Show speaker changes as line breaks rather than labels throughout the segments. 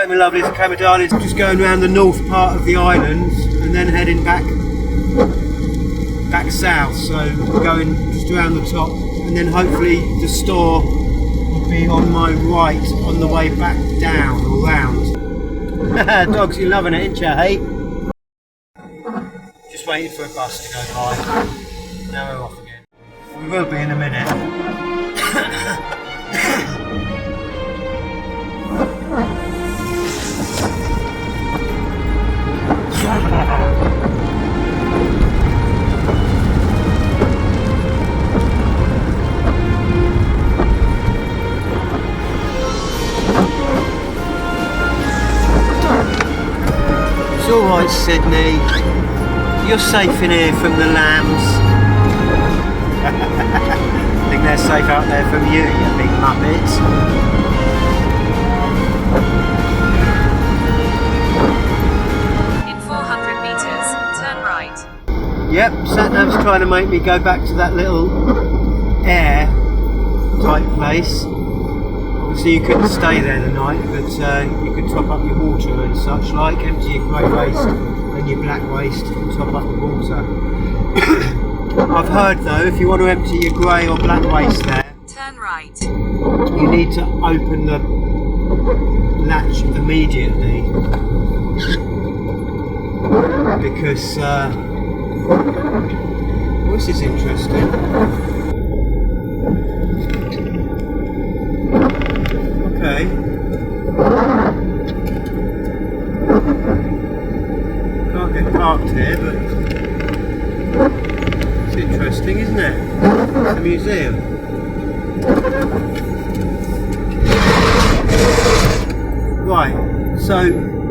my lovelies and camera darlings, just going around the north part of the island and then heading back south, so going just around the top, and then hopefully the store will be on my right on the way back down or round. Dogs, you're loving it, ain't you, hey? Just waiting for a bus to go by. Now we're off again. We will be in a minute. It's alright, Sydney. You're safe in here from the lambs. Think they're safe out there from you, you big muppets.
In 400 meters, turn right.
Yep, Satnav's trying to make me go back to that little air type place. Obviously you couldn't stay there the night, but you could top up your water and such like, empty your grey waste and your black waste and top up the water. I've heard though, if you want to empty your grey or black waste there,
turn right.
you need to open the latch immediately, because well, this is interesting. Okay. Can't get parked here, but it's interesting, isn't it? It's a museum. Right, so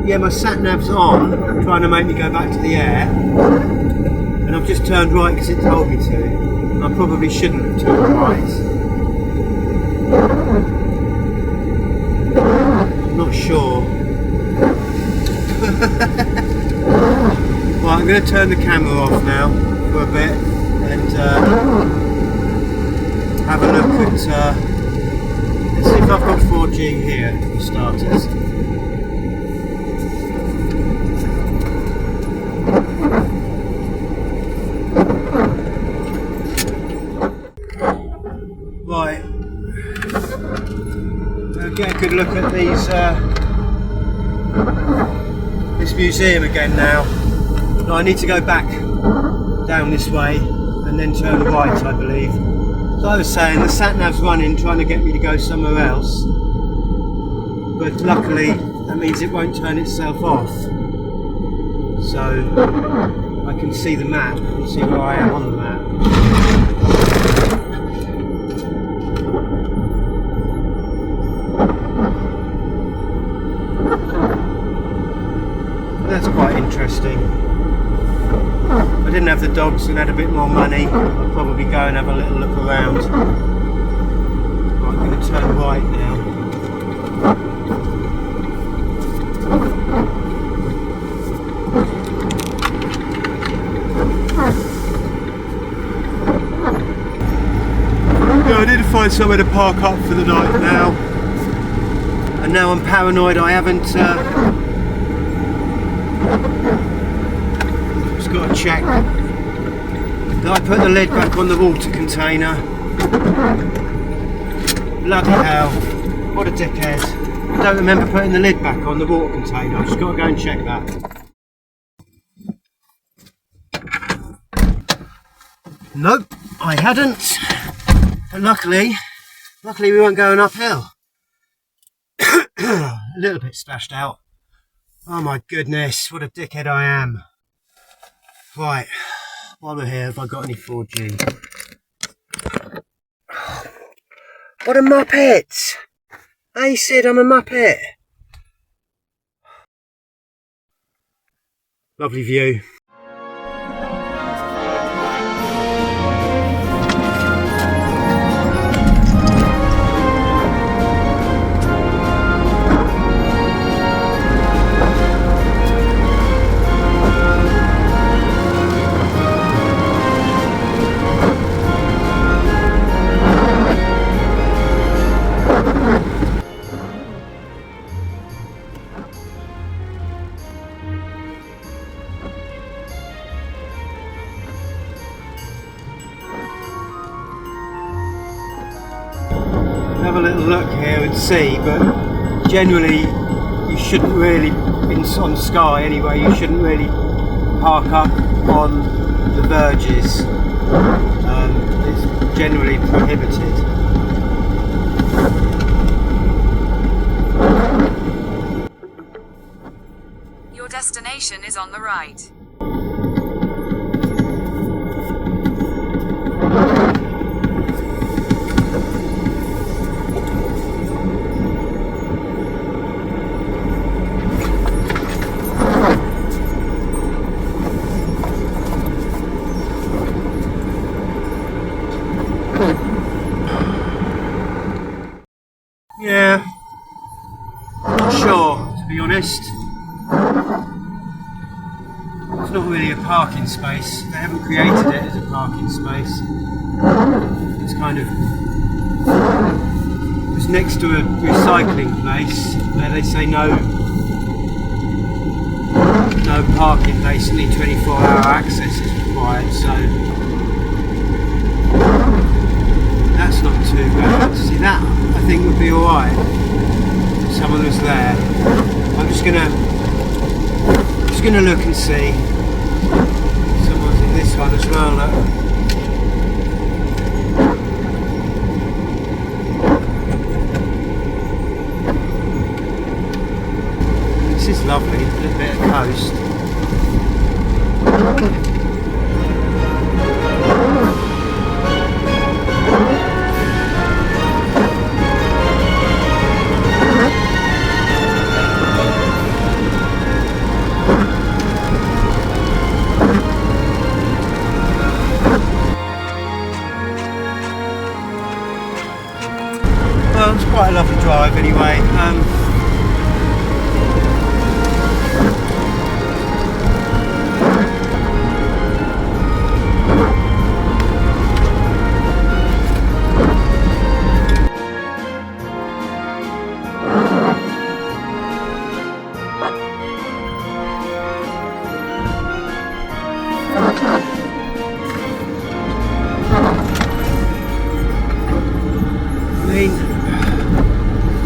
yeah, my sat-nav's on, trying to make me go back to the air, and I've just turned right because it told me to, and I probably shouldn't have turned right. I'm not sure. Right, I'm going to turn the camera off now for a bit and have a look at, let's see if I've got 4G here for starters. Right, I'll get a good look at these, this museum again now. Now I need to go back down this way and then turn right, I believe. So I was saying, the sat-nav's running, trying to get me to go somewhere else, but luckily that means it won't turn itself off. So I can see the map and see where I am on the map. That's quite interesting. If I didn't have the dogs and had a bit more money, I'd probably go and have a little look around. Right, I'm going to turn right now. Yeah, I need to find somewhere to park up for the night now. And now I'm paranoid I haven't just got to check that I put the lid back on the water container. Bloody hell, what a dickhead. I don't remember putting the lid back on the water container. I've just got to go and check that. Nope, I hadn't. But luckily we weren't going uphill. A little bit splashed out. Oh my goodness, what a dickhead I am. Right, while we're here, have I got any 4G? What a muppet! Hey Sid, I'm a muppet! Lovely view. have a little look here and see, but generally you shouldn't really, on Skye anyway, you shouldn't really park up on the verges. It's generally prohibited.
Your destination is on the right.
Yeah, not sure, to be honest. It's not really a parking space. They haven't created it as a parking space. It's kind of... It's next to a recycling place where they say no parking, basically 24-hour access is required, so that's not too bad. See, that I think would be alright if someone was there. I'm just gonna look and see. Someone's in this one as well, look. This is lovely, a little bit of coast. Well, it's quite a lovely drive anyway. I mean,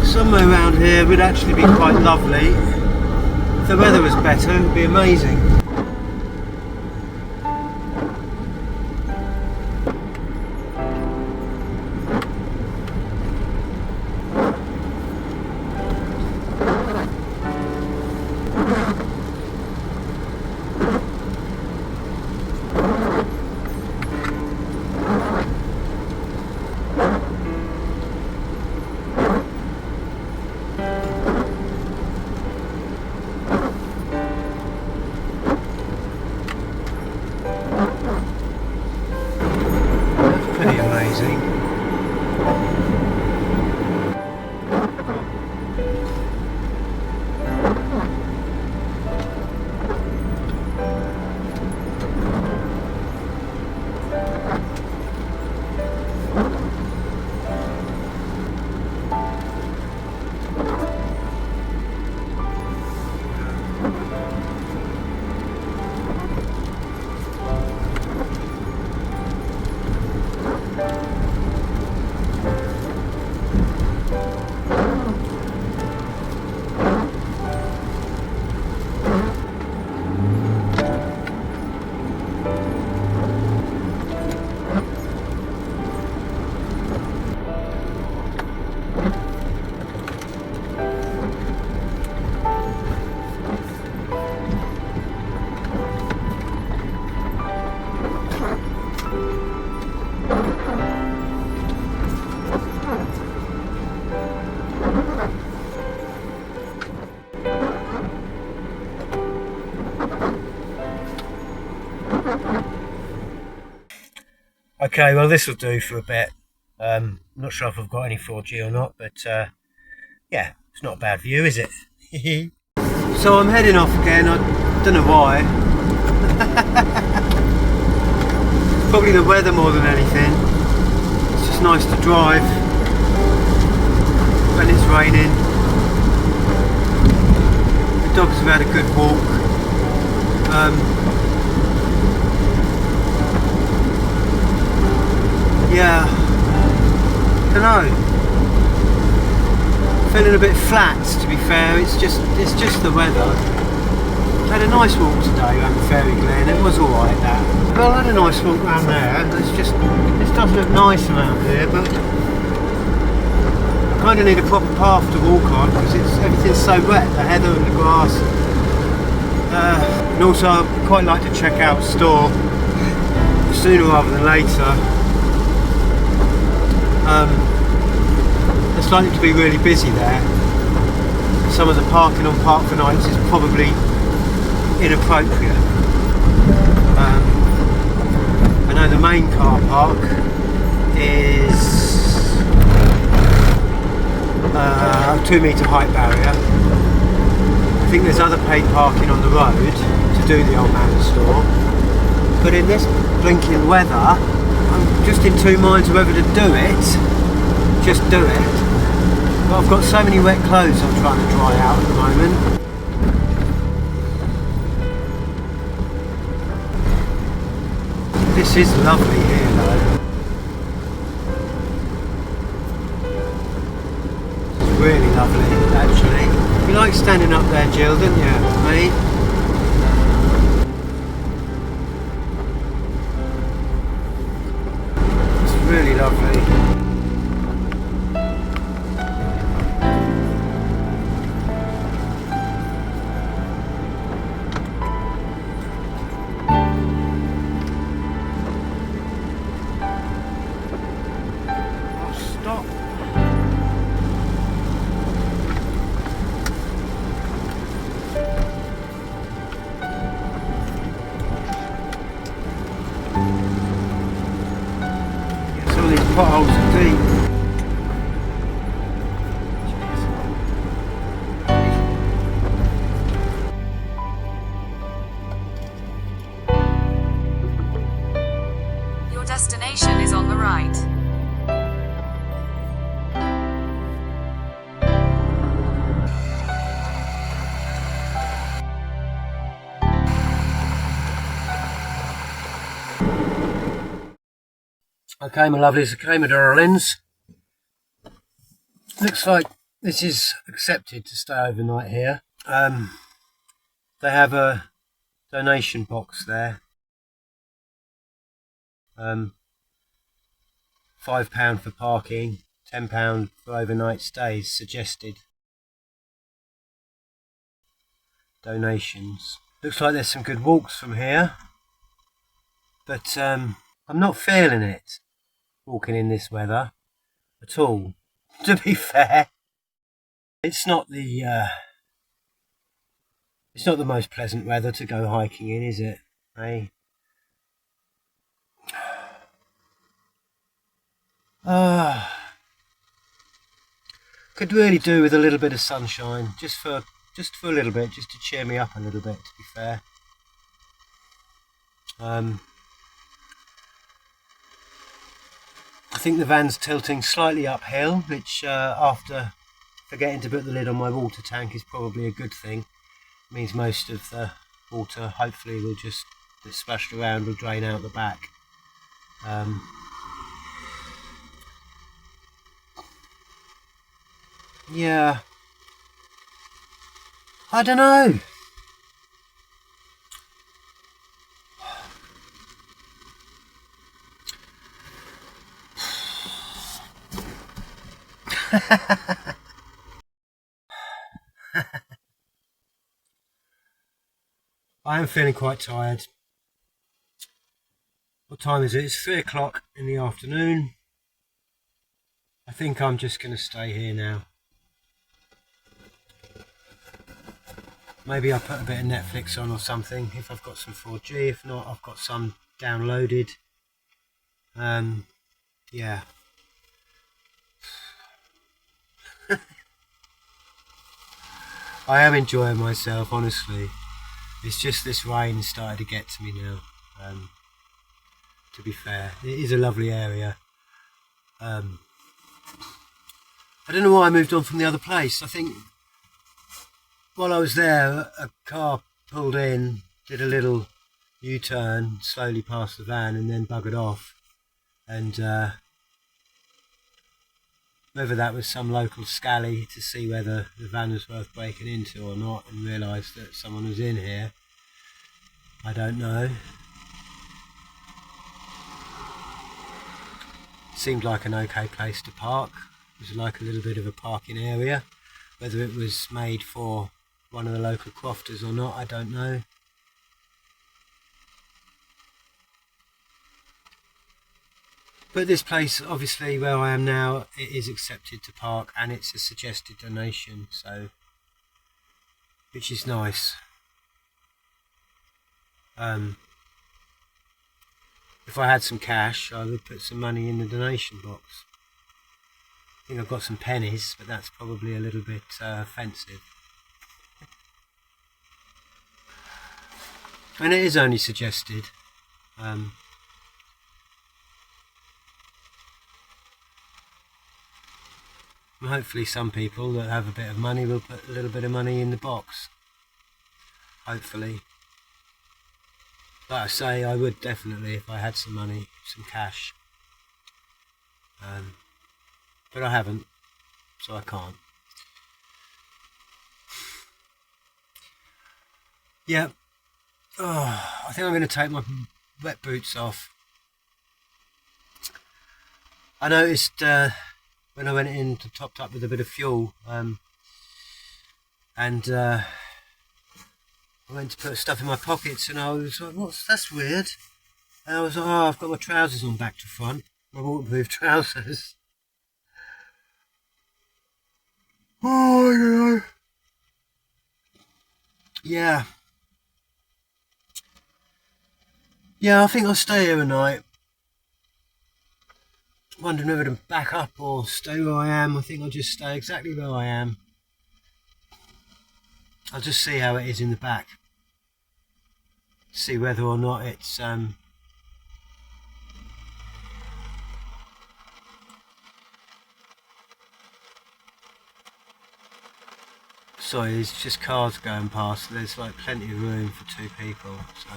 somewhere around here would actually be quite lovely. If the weather was better, it would be amazing. Pretty amazing. Okay, well this will do for a bit. I'm not sure if I've got any 4G or not, but yeah, it's not a bad view, is it? So I'm heading off again, I don't know why. Probably the weather more than anything. It's just nice to drive when it's raining. The dogs have had a good walk. Yeah, I don't know. feeling a bit flat, to be fair. It's just the weather. I had a nice walk today around the Fairy Glen. It was alright, that. Well, I had a nice walk around there. This does look nice around here, but I kind of need a proper path to walk on because everything's so wet, the heather and the grass. And also, I'd quite like to check out store sooner rather than later. It's likely to be really busy there. Some of the parking on Park for Nights is probably inappropriate. I know the main car park is a 2 metre height barrier. I think there's other paid parking on the road to do the Old Man store. But in this blinking weather, I'm just in two minds whether to do it. Just do it. But I've got so many wet clothes I'm trying to dry out at the moment. This is lovely here though. It's really lovely actually. You like standing up there, Jill, didn't you, mate? It's really lovely. Potholes are deep.
Your destination is on the right.
Okay, my lovelies, okay, my darlings. Looks like this is accepted to stay overnight here. They have a donation box there. £5 for parking, £10 for overnight stays suggested. Donations. Looks like there's some good walks from here, but I'm not feeling it. Walking in this weather at all, to be fair. It's not the most pleasant weather to go hiking in, is it? Hey? Could really do with a little bit of sunshine, just for a little bit, just to cheer me up a little bit, to be fair. I think the van's tilting slightly uphill, which after forgetting to put the lid on my water tank is probably a good thing. It means most of the water hopefully will just splashed around will drain out the back. Yeah, I don't know. I am feeling quite tired. What time is it? It's 3 o'clock in the afternoon. I think I'm just going to stay here now. Maybe I'll put a bit of Netflix on or something if I've got some 4G. If not, I've got some downloaded. Yeah. I am enjoying myself, honestly. It's just this rain started to get to me now. To be fair, it is a lovely area. I don't know why I moved on from the other place. I think while I was there, a car pulled in, did a little U-turn, slowly past the van, and then buggered off. And Whether that was some local scally to see whether the van was worth breaking into or not, and realised that someone was in here, I don't know. Seemed like an okay place to park. It was like a little bit of a parking area. Whether it was made for one of the local crofters or not, I don't know. But this place, obviously where I am now, it is accepted to park, and it's a suggested donation, so, which is nice. If I had some cash, I would put some money in the donation box. I think I've got some pennies, but that's probably a little bit offensive. And it is only suggested. And hopefully some people that have a bit of money will put a little bit of money in the box. Hopefully. Like I say, I would definitely, if I had some money, some cash. But I haven't, so I can't. Yeah. Oh, I think I'm going to take my wet boots off. I noticed when I went in to topped up with a bit of fuel, and I went to put stuff in my pockets, and I was like, that's weird. And I was like, oh, I've got my trousers on back to front, my waterproof trousers. Oh, you know. Yeah. Yeah, I think I'll stay here a night. Wondering whether to back up or stay where I am. I think I'll just stay exactly where I am. I'll just see how it is in the back. See whether or not it's sorry, there's just cars going past. There's like plenty of room for two people, so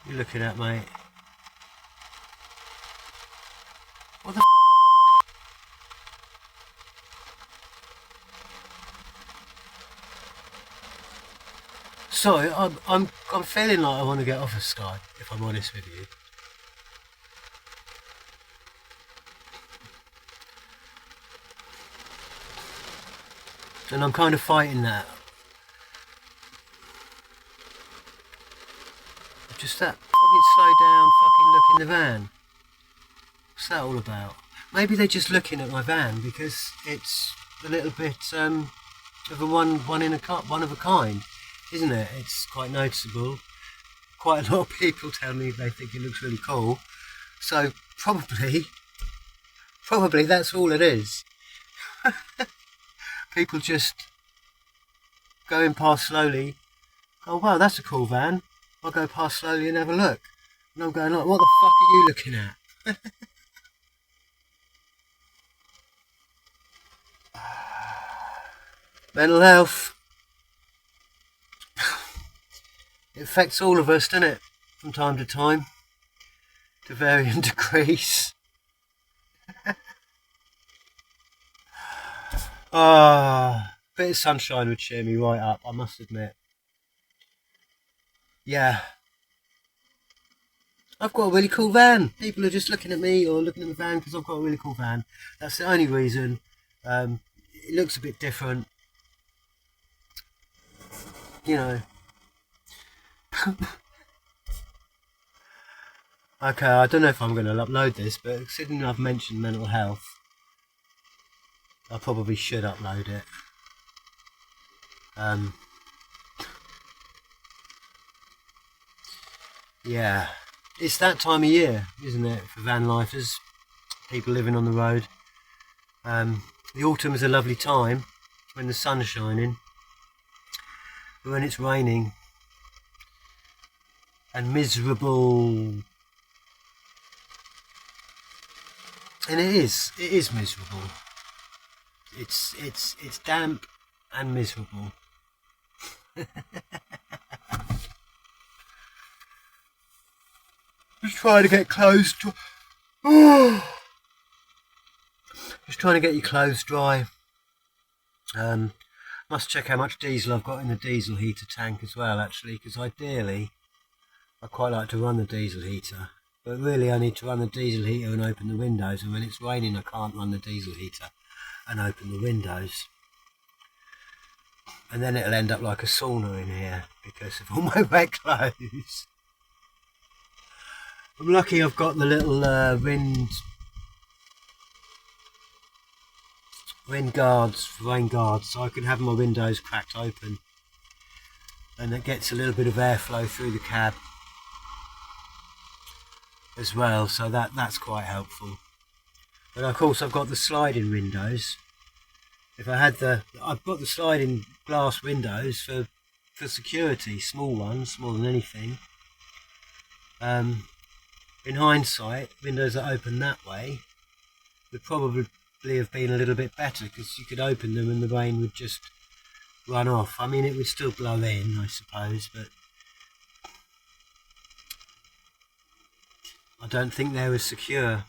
you're looking at, mate. What the Sorry, I'm feeling like I want to get off of Skye, if I'm honest with you. And I'm kind of fighting that. Just that fucking slow down, fucking look in the van. What's that all about? Maybe they're just looking at my van because it's a little bit of a one of a kind, isn't it? It's quite noticeable. Quite a lot of people tell me they think it looks really cool. So probably that's all it is. People just going past slowly. Oh wow, that's a cool van. I'll go past slowly and have a look. And I'm going like, what the fuck are you looking at? Mental health. It affects all of us, doesn't it? From time to time. To varying degrees. A bit of sunshine would cheer me right up, I must admit. Yeah. I've got a really cool van. People are just looking at me or looking at my van because I've got a really cool van. That's the only reason. It looks a bit different. You know. Okay, I don't know if I'm going to upload this, but considering I've mentioned mental health, I probably should upload it. Yeah, it's that time of year, isn't it, for van lifers, people living on the road. The autumn is a lovely time when the sun's shining, but when it's raining and miserable, and it is miserable. It's damp and miserable. Just trying to get close to. Just trying to get your clothes dry. Must check how much diesel I've got in the diesel heater tank as well, actually, because ideally I quite like to run the diesel heater, but really I need to run the diesel heater and open the windows, and when it's raining I can't run the diesel heater and open the windows, and then it'll end up like a sauna in here because of all my wet clothes. I'm lucky I've got the little rain guards, so I can have my windows cracked open, and it gets a little bit of airflow through the cab as well, so that's quite helpful. But of course I've got the sliding windows. I've got the sliding glass windows for security, small ones, more than anything. In hindsight, windows that open that way would probably have been a little bit better, because you could open them and the rain would just run off. I mean, it would still blow in, I suppose, but I don't think they were secure.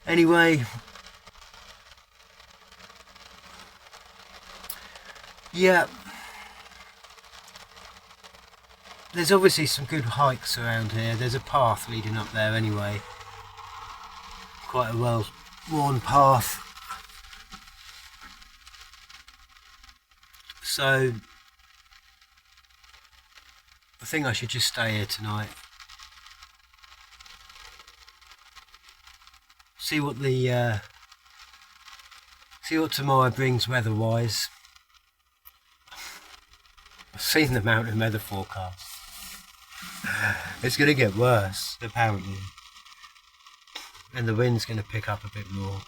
Anyway, yeah, there's obviously some good hikes around here. There's a path leading up there anyway, quite a well worn path, so I think I should just stay here tonight, see what tomorrow brings weather wise. I've seen the mountain weather forecast. It's going to get worse, apparently, and the wind's going to pick up a bit more.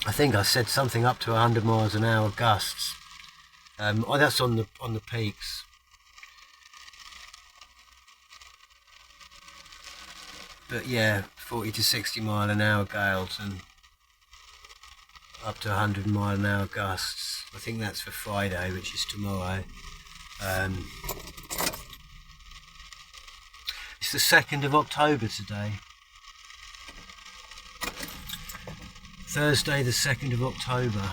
I think I said something up to 100 miles an hour gusts. That's on the peaks. But yeah, 40 to 60 mile an hour gales and up to 100 mile an hour gusts. I think that's for Friday, which is tomorrow. It's the 2nd of October today. Thursday the 2nd of October.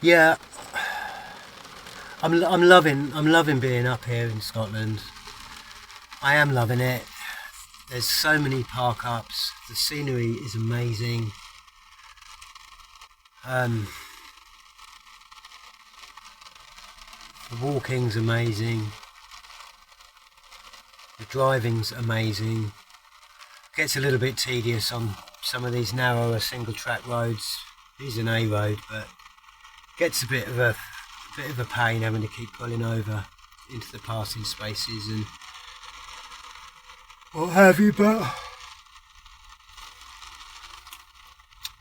Yeah, I'm loving being up here in Scotland. I am loving it. There's so many park ups. The scenery is amazing. The walking's amazing. The driving's amazing. Gets a little bit tedious on some of these narrower single track roads. Here's an A road, but gets a bit of a pain having to keep pulling over into the passing spaces and what have you, but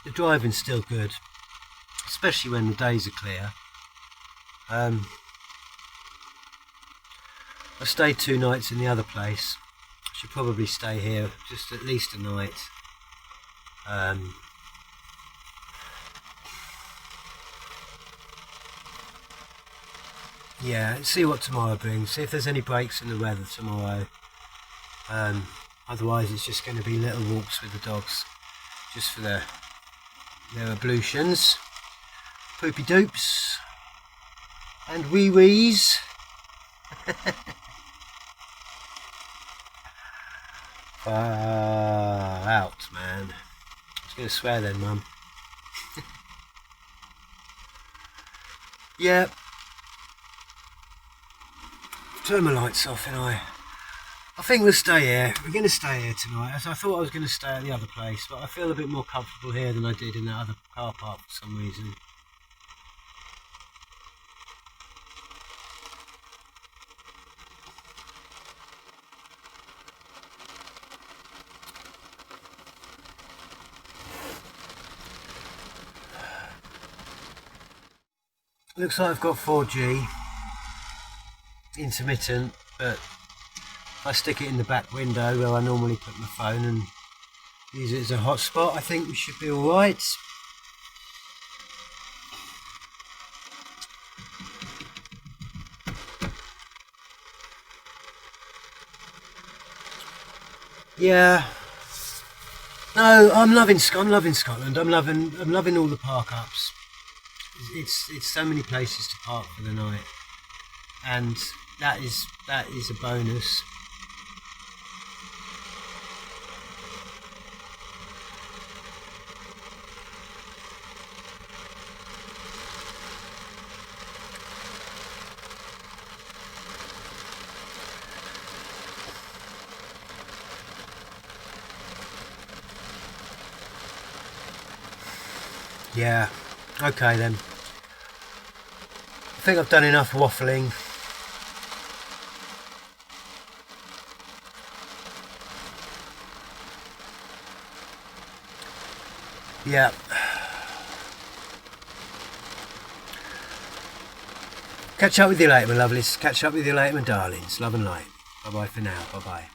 the driving's still good, especially when the days are clear. I stayed 2 nights in the other place. I should probably stay here just at least a night. Yeah, see what tomorrow brings, see if there's any breaks in the weather tomorrow. Otherwise it's just going to be little walks with the dogs, just for their ablutions, poopy doops and wee wees. Far out, man. I was going to swear then, Mum. Yep. Turn my lights off, and I think we'll stay here. We're going to stay here tonight. As I thought I was going to stay at the other place, but I feel a bit more comfortable here than I did in that other car park for some reason. Looks like I've got 4G, intermittent, but if I stick it in the back window where I normally put my phone and use it as a hotspot, I think we should be alright. Yeah. No, I'm loving Scotland. I'm loving all the park ups. It's so many places to park for the night, and that is a bonus. Yeah, okay then. I think I've done enough waffling. Yeah. Catch up with you later, my lovelies. Catch up with you later, my darlings. Love and light. Bye bye for now. Bye bye.